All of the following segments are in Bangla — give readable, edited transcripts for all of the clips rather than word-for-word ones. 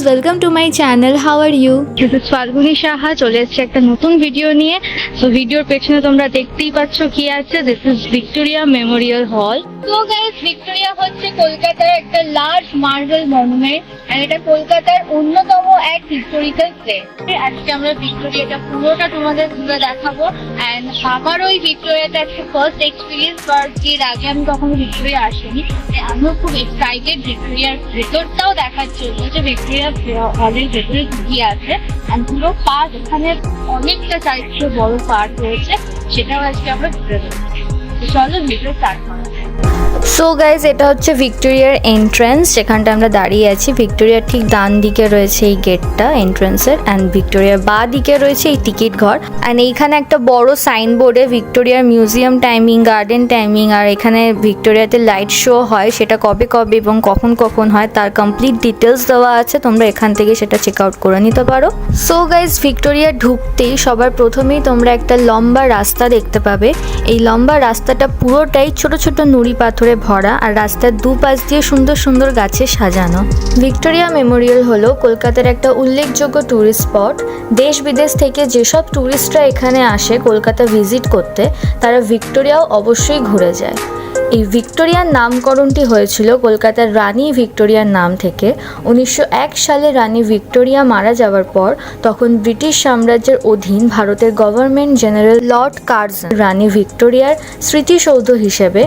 welcome to my channel. How are you? This is Falguni Saha চলে এসেছে একটা নতুন ভিডিও নিয়ে। তো ভিডিওর পেছনে তোমরা দেখতেই পাচ্ছ কি আছে। দিস ইজ ভিক্টোরিয়া মেমোরিয়াল হল। তো গাইস, ভিক্টোরিয়া হচ্ছে কলকাতার একটা লার্জ মার্বেল মনুমেন্ট আর এটা কলকাতার অন্যতম এক হিস্টোরিক্যাল প্লেস। আজকে আমরা ভিক্টোরিয়াটা পুরোটা তোমাদের ঘুরে দেখাবো। অ্যান্ড আমার ওই ভিক্টোরিয়াটা একটা ফার্স্ট এক্সপিরিয়েন্স, বাট এর আগে আমি কখনো ভিক্টোরিয়া আসিনি। আমিও খুব এক্সাইটেড ভিক্টোরিয়ার ভেতরটাও দেখার জন্য, যে ভিক্টোরিয়া হলের ভেতরে কি আছে। আর পুরো পার্ক, এখানে অনেকটা চারিত্র বড় পার্ক রয়েছে, সেটাও আজকে আমরা ঘুরে দেবো। চলো ভিডিও স্টার্ট করা। সো গাইজ, এটা হচ্ছে ভিক্টোরিয়ার এন্ট্রান্স, যেখানটা আমরা দাঁড়িয়ে আছি। ভিক্টোরিয়ার ঠিক ডান দিকে রয়েছে এই গেটটা এন্ট্রান্সের, অ্যান্ড ভিক্টোরিয়ার বাঁ দিকে রয়েছে এই টিকিট ঘর। অ্যান্ড এইখানে একটা বড় সাইনবোর্ডে ভিক্টোরিয়ার মিউজিয়াম টাইমিং, গার্ডেন টাইমিং, আর এখানে ভিক্টোরিয়াতে লাইট শো হয় সেটা কবে কবে এবং কখন কখন হয় তার কমপ্লিট ডিটেলস দেওয়া আছে। তোমরা এখান থেকে সেটা চেক আউট করে নিতে পারো। সো গাইজ, ভিক্টোরিয়া ঢুকতেই সবার প্রথমেই তোমরা একটা লম্বা রাস্তা দেখতে পাবে। এই লম্বা রাস্তাটা পুরোটাই ছোট ছোট নুড়ি পাথরে ভরা, আর রাস্তার দুপাশ দিয়ে সুন্দর সুন্দর গাছে সাজানো। ভিক্টোরিয়া মেমোরিয়াল হলো কলকাতার একটা উল্লেখযোগ্য ট্যুরিস্ট স্পট। দেশ বিদেশ থেকে যেসব ট্যুরিস্টরা এখানে আসে কলকাতা ভিজিট করতে, তারা ভিক্টোরিয়াও অবশ্যই ঘুরে যায়। এই ভিক্টোরিয়ার নামকরণটি হয়েছিল কলকাতার রানী ভিক্টোরিয়ার নাম থেকে। 1901 সালে রানী ভিক্টোরিয়া মারা যাওয়ার পর তখন ব্রিটিশ সাম্রাজ্যের অধীন ভারতের গভর্নমেন্ট জেনারেল লর্ড কার্জন রানী ভিক্টোরিয়ার স্মৃতিসৌধ হিসেবে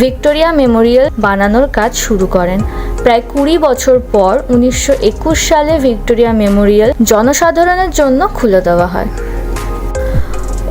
ভিক্টোরিয়া মেমোরিয়াল বানানোর কাজ শুরু করেন। প্রায় 20 বছর পর 1921 সালে ভিক্টোরিয়া মেমোরিয়াল জনসাধারণের জন্য খুলে দেওয়া হয়।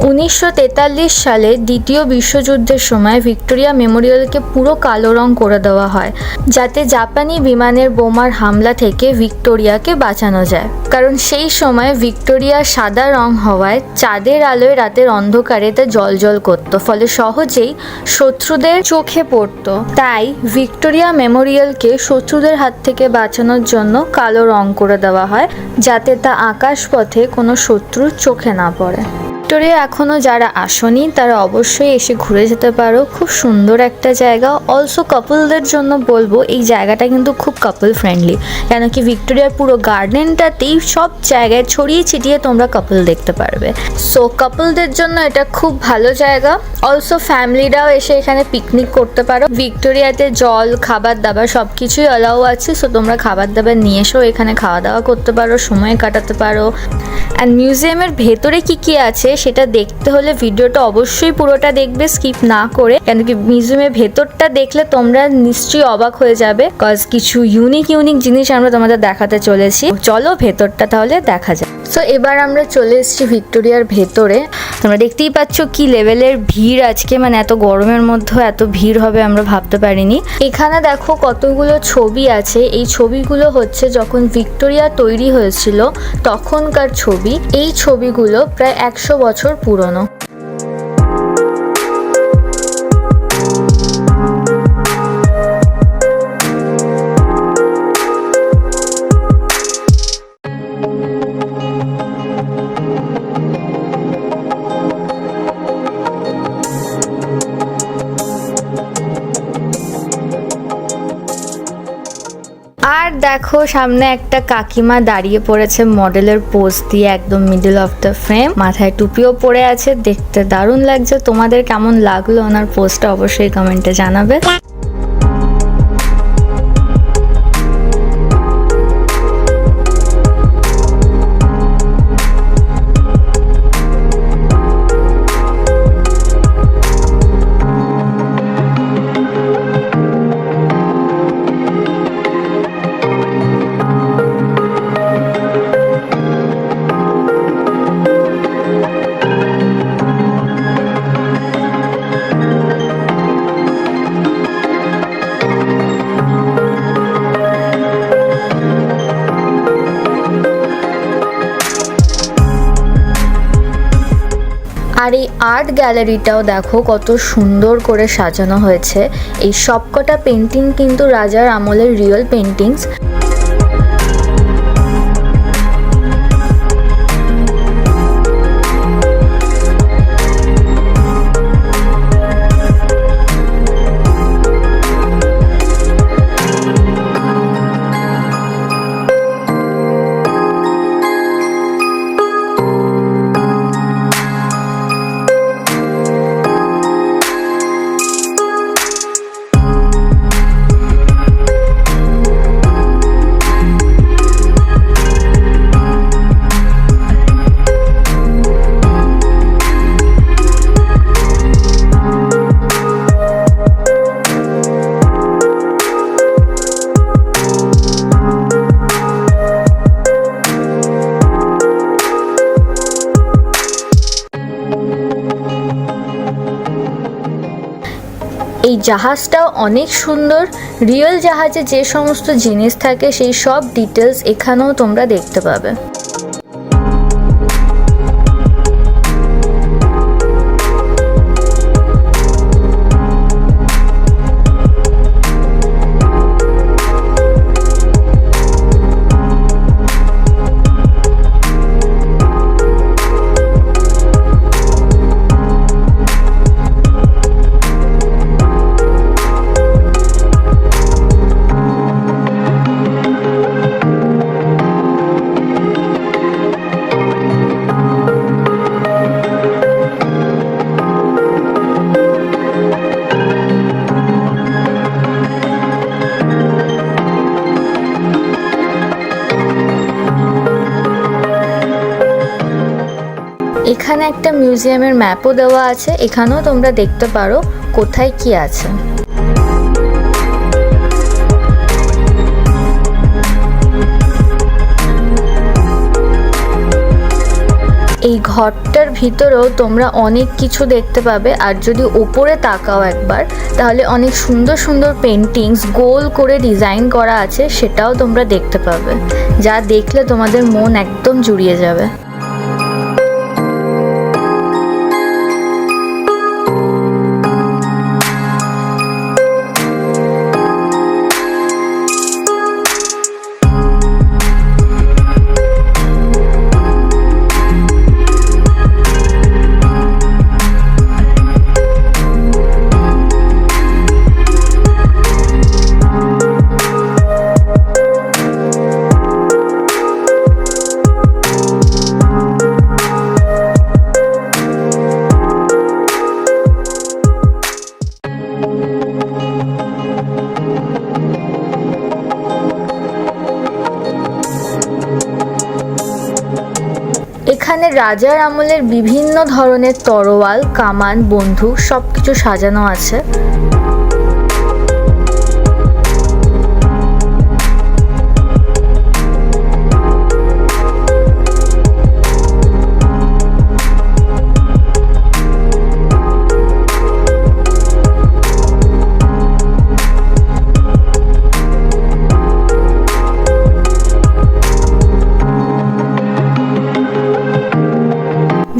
1943 সালে দ্বিতীয় বিশ্বযুদ্ধের সময় ভিক্টোরিয়া মেমোরিয়ালকে পুরো কালো রং করে দেওয়া হয়, যাতে জাপানি বিমানের বোমার হামলা থেকে ভিক্টোরিয়াকে বাঁচানো যায়। কারণ সেই সময় ভিক্টোরিয়া সাদা রং হওয়ায় চাঁদের আলোয় রাতের অন্ধকারে তা জ্বলজ্বল করত, ফলে সহজেই শত্রুদের চোখে পড়ত। তাই ভিক্টোরিয়া মেমোরিয়ালকে শত্রুদের হাত থেকে বাঁচানোর জন্য কালো রং করে দেওয়া হয়, যাতে তা আকাশপথে কোনো শত্রুর চোখে না পড়ে। ভিক্টোরিয়া এখনও যারা আসনি তারা অবশ্যই এসে ঘুরে যেতে পারো। খুব সুন্দর একটা জায়গা। অলসো কাপলদের জন্য বলবো, এই জায়গাটা কিন্তু খুব কাপল ফ্রেন্ডলি, কেন কি ভিক্টোরিয়ার পুরো গার্ডেনটাতেই সব জায়গায় ছড়িয়ে ছিটিয়ে তোমরা কাপল দেখতে পারবে। সো কাপলদের জন্য এটা খুব ভালো জায়গা। অলসো ফ্যামিলিরাও এসে এখানে পিকনিক করতে পারো। ভিক্টোরিয়াতে জল, খাবার দাবার সব কিছুই অ্যালাউ আছে। সো তোমরা খাবার দাবার নিয়ে এসেও এখানে খাওয়া দাওয়া করতে পারো, সময় কাটাতে পারো। অ্যান্ড মিউজিয়ামের ভেতরে কি কি আছে সেটা দেখতে হলে ভিডিওটা অবশ্যই পুরোটা দেখবে, স্কিপ না করে, কেন কি মিউজিয়ামের ভেতরটা দেখলে তোমরা নিশ্চয়ই অবাক হয়ে যাবে। কজ কিছু ইউনিক জিনিস আমরা তোমাদের দেখাতে চলেছি। চলো ভেতরটা তাহলে দেখা যায়। সো এবার আমরা চলে এসেছি ভিক্টোরিয়ার ভেতরে। তোমরা দেখতেই পাচ্ছ কি লেভেলের ভিড় আজকে, মানে এত গরমের মধ্যেও এত ভিড় হবে আমরা ভাবতে পারিনি। এখানে দেখো কতগুলো ছবি আছে। এই ছবিগুলো হচ্ছে যখন ভিক্টোরিয়া তৈরি হয়েছিল তখনকার ছবি। এই ছবিগুলো প্রায় 100 বছর পুরনো। আর দেখো সামনে একটা কাকিমা দাঁড়িয়ে পড়েছে মডেলের পোজ দিয়ে, একদম মিডল অফ দ্য ফ্রেম, মাথায় টুপিও পরে আছে। দেখতে দারুণ লাগছে। তোমাদের কেমন লাগলো ওনার পোজটা অবশ্যই কমেন্টে জানাবে। আর এই আর্ট গ্যালারিটাও দেখো কত সুন্দর করে সাজানো হয়েছে। এই সবকটা পেন্টিং কিন্তু রাজার আমলের রিয়েল পেন্টিংস। এই জাহাজটাও অনেক সুন্দর। রিয়েল জাহাজে যে সমস্ত জিনিস থাকে সেই সব ডিটেলস এখানেও তোমরা দেখতে পাবে। এখানে একটা মিউজিয়ামের ম্যাপও দেওয়া আছে, এখানেও তোমরা দেখতে পারো কোথায় কি আছে। এই ঘরটার ভিতরেও তোমরা অনেক কিছু দেখতে পাবে, আর যদি ওপরে তাকাও একবার তাহলে অনেক সুন্দর সুন্দর পেন্টিংস গোল করে ডিজাইন করা আছে, সেটাও তোমরা দেখতে পাবে, যা দেখলে তোমাদের মন একদম জুড়িয়ে যাবে। এখানে রাজার আমলের বিভিন্ন ধরনের তরোয়াল, কামান, বন্দুক সবকিছু সাজানো আছে।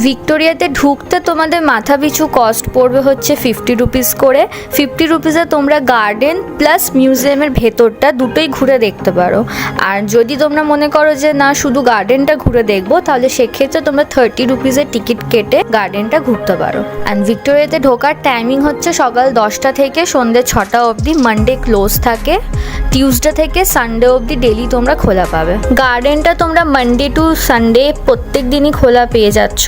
ভিক্টোরিয়াতে ঢুকতে তোমাদের মাথা পিছু কস্ট পড়বে হচ্ছে 50 রুপিস করে। 50 রুপিসে তোমরা গার্ডেন প্লাস মিউজিয়ামের ভেতরটা দুটোই ঘুরে দেখতে পারো। আর যদি তোমরা মনে করো যে না শুধু গার্ডেনটা ঘুরে দেখবো, তাহলে সেক্ষেত্রে তোমরা 30 রুপিসের টিকিট কেটে গার্ডেনটা ঘুরতে পারো। অ্যান্ড ভিক্টোরিয়াতে ঢোকার টাইমিং হচ্ছে সকাল 10টা থেকে সন্ধ্যে 6টা অবধি। মানডে ক্লোজ থাকে, টিউসডে থেকে সানডে অবধি ডেলি তোমরা খোলা পাবে। গার্ডেনটা তোমরা মানডে টু সানডে প্রত্যেক দিনই খোলা পেয়ে যাচ্ছ,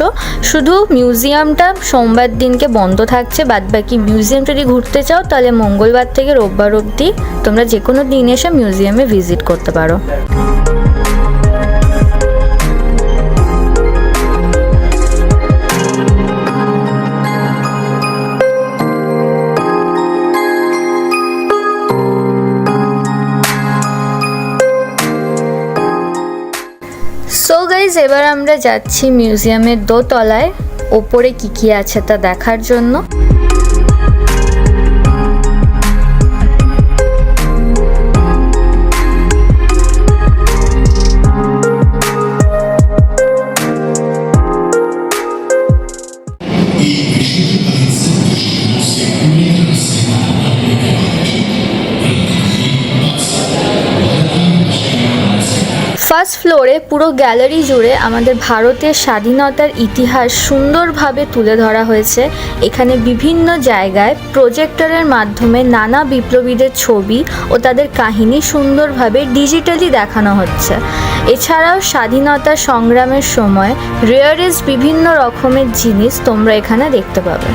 শুধু মিউজিয়ামটা সোমবার দিনকে বন্ধ থাকছে। বাদবাকি মিউজিয়াম যদি ঘুরতে চাও তাহলে মঙ্গলবার থেকে রোববার অবধি তোমরা যে কোনো দিন এসে মিউজিয়ামে ভিজিট করতে পারো। সো গাইজ, এবার আমরা যাচ্ছি মিউজিয়ামের দোতলায়, ওপরে কি কি আছে তা দেখার জন্য। ফার্স্ট ফ্লোরে পুরো গ্যালারি জুড়ে আমাদের ভারতের স্বাধীনতার ইতিহাস সুন্দরভাবে তুলে ধরা হয়েছে। এখানে বিভিন্ন জায়গায় প্রজেক্টরের মাধ্যমে নানা বিপ্লবীদের ছবি ও তাদের কাহিনী সুন্দরভাবে ডিজিটালি দেখানো হচ্ছে। এছাড়াও স্বাধীনতা সংগ্রামের সময় রেয়ারেস্ট বিভিন্ন রকমের জিনিস তোমরা এখানে দেখতে পাবে।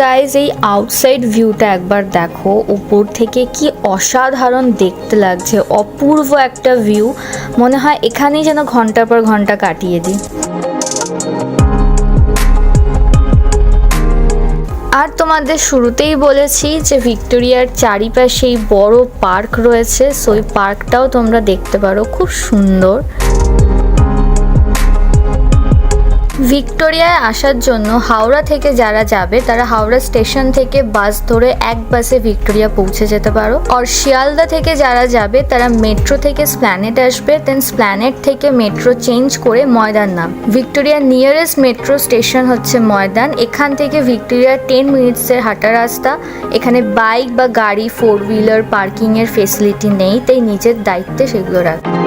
গাইজ এই আউটসাইড ভিউটা একবার দেখো, উপর থেকে কি অসাধারণ দেখতে লাগছে, অপূর্ব একটা ভিউ। মনে হয় এখানেই যেন ঘন্টার পর ঘন্টা কাটিয়ে দিই। আর তোমাদের শুরুতেই বলেছি যে ভিক্টোরিয়ার চারিপাশেই বড় পার্ক রয়েছে, সো ওই পার্কটাও তোমরা দেখতে পারো, খুব সুন্দর। ভিক্টোরিয়ায় আসার জন্য হাওড়া থেকে যারা যাবে তারা হাওড়া স্টেশন থেকে বাস ধরে এক বাসে ভিক্টোরিয়া পৌঁছে যেতে পারো। আর শিয়ালদা থেকে যারা যাবে তারা মেট্রো থেকে স্প্ল্যানেড আসবে, দেন স্প্ল্যানেড থেকে মেট্রো চেঞ্জ করে ময়দান নাম। ভিক্টোরিয়ার নিয়ারেস্ট মেট্রো স্টেশন হচ্ছে ময়দান। এখান থেকে ভিক্টোরিয়ার 10 মিনিটসের হাঁটা রাস্তা। এখানে বাইক বা গাড়ি 4 হুইলার পার্কিংয়ের ফেসিলিটি নেই, তাই নিজের দায়িত্বে সেগুলো রাখবে।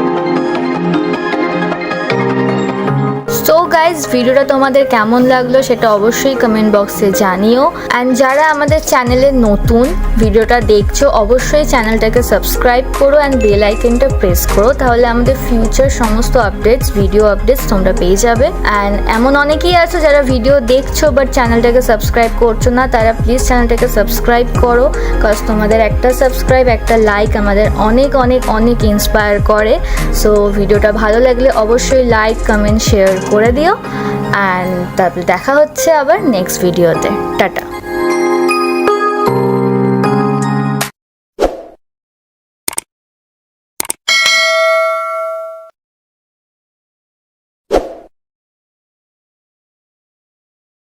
সো গাইজ, ভিডিওটা তোমাদের কেমন লাগলো সেটা অবশ্যই কমেন্ট বক্সে জানিও। অ্যান্ড যারা আমাদের চ্যানেলে নতুন ভিডিওটা দেখছো অবশ্যই চ্যানেলটাকে সাবস্ক্রাইব করো অ্যান্ড বেল আইকনটা প্রেস করো, তাহলে আমাদের ফিউচার সমস্ত আপডেটস, ভিডিও আপডেটস তোমরা পেয়ে যাবে। অ্যান্ড এমন অনেকেই আছে যারা ভিডিও দেখছো বাট চ্যানেলটাকে সাবস্ক্রাইব করছো না, তারা প্লিজ চ্যানেলটাকে সাবস্ক্রাইব করো, কজ তোমাদের একটা সাবস্ক্রাইব, একটা লাইক আমাদের অনেক অনেক অনেক ইন্সপায়ার করে। সো ভিডিওটা ভালো লাগলে অবশ্যই লাইক, কমেন্ট, শেয়ার করে দিও। অ্যান্ড তারপরে দেখা হচ্ছে আবার নেক্সট ভিডিওতে। টাটা।